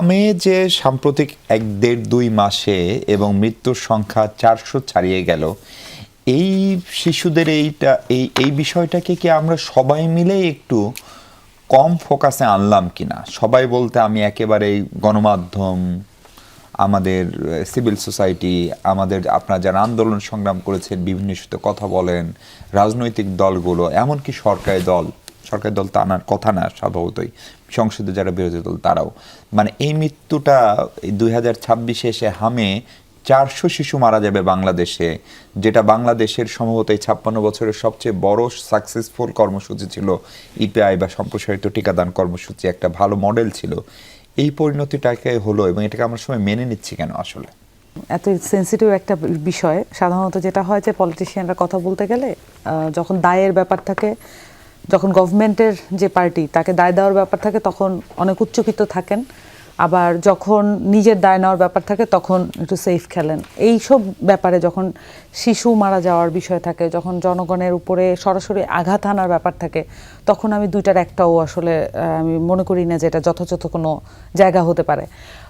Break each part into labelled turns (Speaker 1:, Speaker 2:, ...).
Speaker 1: হামে যে সাম্প্রতিক ১-১.৫-২ মাসে এবং মৃত্যুর সংখ্যা ৪০০ ছাড়িয়ে গেল, এই শিশুদের এই বিষয়টাকে কি আমরা সবাই মিলে একটু কম ফোকাসে আনলাম কিনা? সবাই বলতে আমি একেবারেই গণমাধ্যম, আমাদের সিভিল সোসাইটি, আমাদের আপনারা যারা আন্দোলন সংগ্রাম করেছেন, বিভিন্ন ইস্যুতে কথা বলেন, রাজনৈতিক দলগুলো, এমনকি সরকারি দল তো আনার কথা না স্বভাবতই, সংসদে যারা বিরোধী দল তারাও, মানে এই মৃত্যুটা 2026-এ এসে হামে ৪০০ শিশু মারা যাবে বাংলাদেশে, যেটা বাংলাদেশের সম্ভবত এই ৫৬ বছরের সবচেয়ে বড় সাকসেসফুল কর্মসূচি ছিল। ইপিআই বা সম্প্রসারিত টিকাদান কর্মসূচি একটা ভালো মডেল ছিল। এই পরিণতিটাকে হলো এবং এটাকে আমরা সময় মেনে নিচ্ছি কেন আসলে?
Speaker 2: এত সেন্সিটিভ একটা বিষয়। সাধারণত যেটা হয় যে পলিটিশিয়ানরা কথা বলতে গেলে যখন দায়ের ব্যাপার থাকে, যখন গভর্নমেন্টের যে পার্টি তাকে দায় দেওয়ার ব্যাপার থাকে তখন অনেক উচ্চকিত থাকেন, আবার যখন নিজের দায় নেওয়ার ব্যাপার থাকে তখন একটু সেফ খেলেন। এই সব ব্যাপারে যখন শিশু মারা যাওয়ার বিষয় থাকে, যখন জনগণের উপরে সরাসরি আঘাত আনার ব্যাপার থাকে, তখন আমি দুইটার একটাও আসলে আমি মনে করি না যে এটা যথাযথ কোনো জায়গা হতে পারে।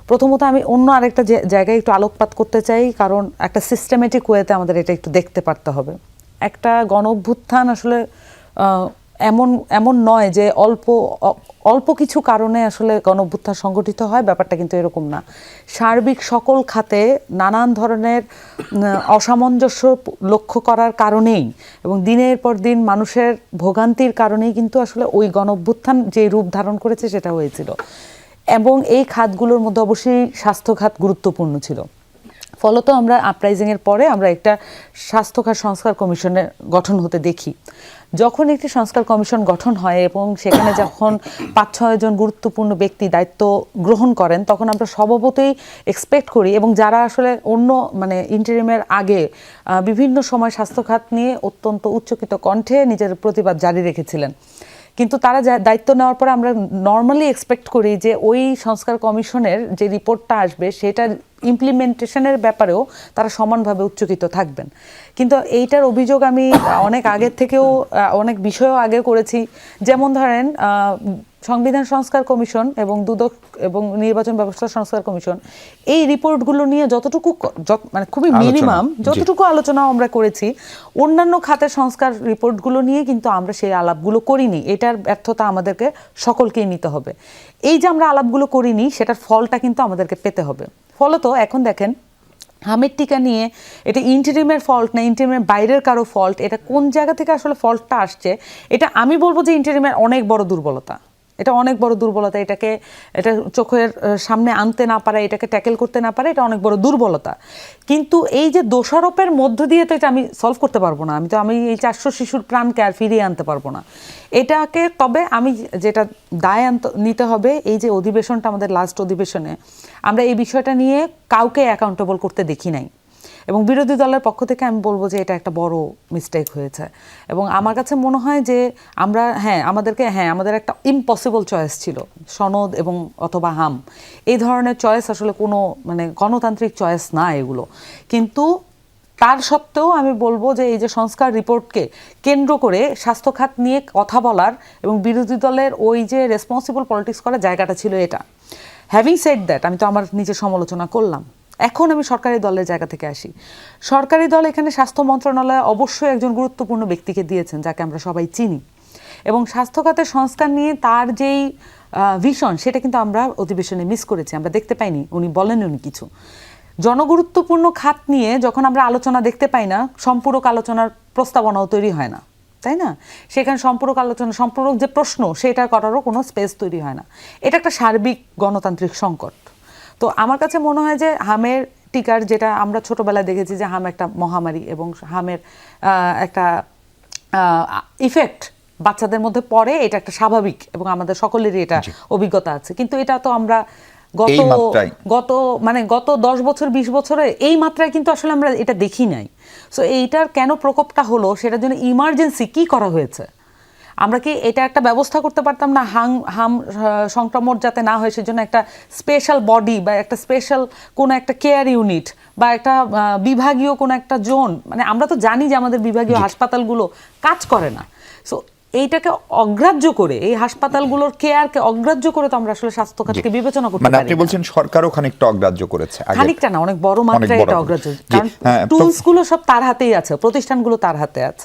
Speaker 2: প্রথমত আমি অন্য আরেকটা জায়গায় একটু আলোকপাত করতে চাই, কারণ একটা সিস্টেমেটিক ওয়েতে আমাদের এটা একটু দেখতে পারতে হবে। একটা গণ অভ্যুত্থান আসলে এমন নয় যে অল্প কিছু কারণে আসলে গণ অভ্যুত্থান সংগঠিত হয়, ব্যাপারটা কিন্তু এরকম না। সার্বিক সকল খাতে নানান ধরনের অসামঞ্জস্য লক্ষ্য করার কারণেই এবং দিনের পর দিন মানুষের ভোগান্তির কারণেই কিন্তু আসলে ওই গণ অভ্যুত্থান যে রূপ ধারণ করেছে সেটা হয়েছিল। এবং এই খাতগুলোর মধ্যে অবশ্যই স্বাস্থ্য খাত গুরুত্বপূর্ণ ছিল। ফলত আমরা আপরাইজিংয়ের পরে আমরা একটা স্বাস্থ্য খাত সংস্কার কমিশনের গঠন হতে দেখি। যখন একটি সংস্কার কমিশন গঠন হয় এবং সেখানে যখন ৫-৬ জন গুরুত্বপূর্ণ ব্যক্তি দায়িত্ব গ্রহণ করেন, তখন আমরা স্বভাবতই এক্সপেক্ট করি, এবং যারা আসলে অন্য ইন্টারিমের আগে বিভিন্ন সময় স্বাস্থ্য খাত নিয়ে অত্যন্ত উচ্চকিত কণ্ঠে নিজের প্রতিবাদ জারি রেখেছিলেন, কিন্তু তারা দায়িত্ব নেওয়ার পরে আমরা নর্মালি এক্সপেক্ট করি যে ওই সংস্কার কমিশনের যে রিপোর্টটা আসবে সেটার ইমপ্লিমেন্টেশনের ব্যাপারেও তারা সমানভাবে উচ্চকিত থাকবেন। কিন্তু এইটার অভিযোগ আমি অনেক আগের থেকেও অনেক বিষয়ও আগে করেছি। যেমন ধরেন সংবিধান সংস্কার কমিশন এবং দুদক এবং নির্বাচন ব্যবস্থা সংস্কার কমিশন, এই রিপোর্টগুলো নিয়ে যতটুকু খুবই মিনিমাম যতটুকু আলোচনাও আমরা করেছি, অন্যান্য খাতের সংস্কার রিপোর্টগুলো নিয়ে কিন্তু আমরা সেই আলাপগুলো করিনি। এটার ব্যর্থতা আমাদেরকে সকলকেই নিতে হবে। এই যে আমরা আলাপগুলো করিনি, সেটার ফলটা কিন্তু আমাদেরকে পেতে হবে। ফলত এখন দেখেন, হামের টিকা নিয়ে এটা ইন্টারিমের ফল্ট না ইন্টারিমের বাইরের কারো ফল্ট, এটা কোন জায়গা থেকে আসলে ফল্টটা আসছে, এটা আমি বলবো যে ইন্টারিমের অনেক বড় দুর্বলতা। এটা অনেক বড় দুর্বলতা। এটা চোখের সামনে আনতে না পারা, এটাকে ট্যাকেল করতে না পারে, এটা অনেক বড় দুর্বলতা। কিন্তু এই যে দোষারোপের মধ্য দিয়ে তো এটা আমি সলভ করতে পারবো না। আমি এই ৪০০ শিশুর প্রাণকে আর ফিরিয়ে আনতে পারবো না এটাকে। তবে আমি যেটা দায় নিতে হবে, এই যে অধিবেশনটা আমাদের লাস্ট অধিবেশনে আমরা এই বিষয়টা নিয়ে কাউকে অ্যাকাউন্টেবল করতে দেখি নাই, এবং বিরোধী দলের পক্ষ থেকে আমি বলবো যে এটা একটা বড় মিস্টেক হয়েছে। এবং আমার কাছে মনে হয় যে আমাদের একটা ইম্পসিবল চয়েস ছিল, সনদ এবং অথবা হাম। এই ধরনের চয়েস আসলে কোনো গণতান্ত্রিক চয়েস না এগুলো। কিন্তু তার সত্ত্বেও আমি বলবো যে এই যে সংস্কার রিপোর্টকে কেন্দ্র করে স্বাস্থ্য খাত নিয়ে কথা বলার এবং বিরোধী দলের ওই যে রেসপন্সিবল পলিটিক্স করার জায়গাটা ছিল এটা। হ্যাভিং সেড দ্যাট, আমি তো আমার নিজের সমালোচনা করলাম। এখন আমি সরকারি দলের জায়গা থেকে আসি। সরকারি দল এখানে স্বাস্থ্য মন্ত্রণালয় অবশ্যই একজন গুরুত্বপূর্ণ ব্যক্তিকে দিয়েছেন, যাকে আমরা সবাই চিনি, এবং স্বাস্থ্য খাতের সংস্কার নিয়ে তার যেই ভিশন সেটা কিন্তু আমরা অধিবেশনে মিস করেছি, আমরা দেখতে পাইনি, উনি বলেননি কিছু। জনগুরুত্বপূর্ণ খাত নিয়ে যখন আমরা আলোচনা দেখতে পাই না, সম্পূরক আলোচনার প্রস্তাবনাও তৈরি হয় না, তাই না? সেখানে সম্পূরক আলোচনা, সম্পূরক যে প্রশ্ন সেটা করারও কোনো স্পেস তৈরি হয় না। এটা একটা সার্বিক গণতান্ত্রিক সংকট। তো আমার কাছে মনে হয় যে হামের টিকার, যেটা আমরা ছোটবেলায় দেখেছি যে হাম একটা মহামারী এবং হামের একটা ইফেক্ট বাচ্চাদের মধ্যে পড়ে, এটা একটা স্বাভাবিক এবং আমাদের সকলেরই এটা অভিজ্ঞতা আছে। কিন্তু এটা তো আমরা গত 10 বছর 20 বছরে এই মাত্রায় কিন্তু আসলে আমরা এটা দেখি নাই। সো এইটার কেন প্রকোপটা হলো, সেটার জন্য ইমার্জেন্সি কি করা হয়েছে? আমরা কি এটা একটা ব্যবস্থা করতে পারতাম না? হাম সংক্রমণ যাতে না হয় সেজন্য একটা স্পেশাল বডি বা একটা স্পেশাল কোনো একটা কেয়ার ইউনিট বা একটা বিভাগীয় কোনো একটা জোন, আমরা তো জানি যে আমাদের বিভাগীয় হাসপাতালগুলো কাজ করে না। সো এইটাকে অগ্রাহ্য করে, এই হাসপাতালগুলোর কেয়ারকে অগ্রাহ্য করে তো আমরা আসলে স্বাস্থ্য খাতকে বিবেচনা করতে
Speaker 1: মানে
Speaker 2: পারি
Speaker 1: আপনি
Speaker 2: না।
Speaker 1: বলছেন সরকারও খানিকটা অগ্রাহ্য করেছে আগে।
Speaker 2: খানিকটা না, অনেক বড় মাত্রায়
Speaker 1: বড়
Speaker 2: এটা
Speaker 1: করে।
Speaker 2: অগ্রাহ্য,
Speaker 1: জি,
Speaker 2: কারণ
Speaker 1: হ্যাঁ,
Speaker 2: টুলস গুলো সব তার হাতেই আছে, প্রতিষ্ঠানগুলো তার হাতে আছে।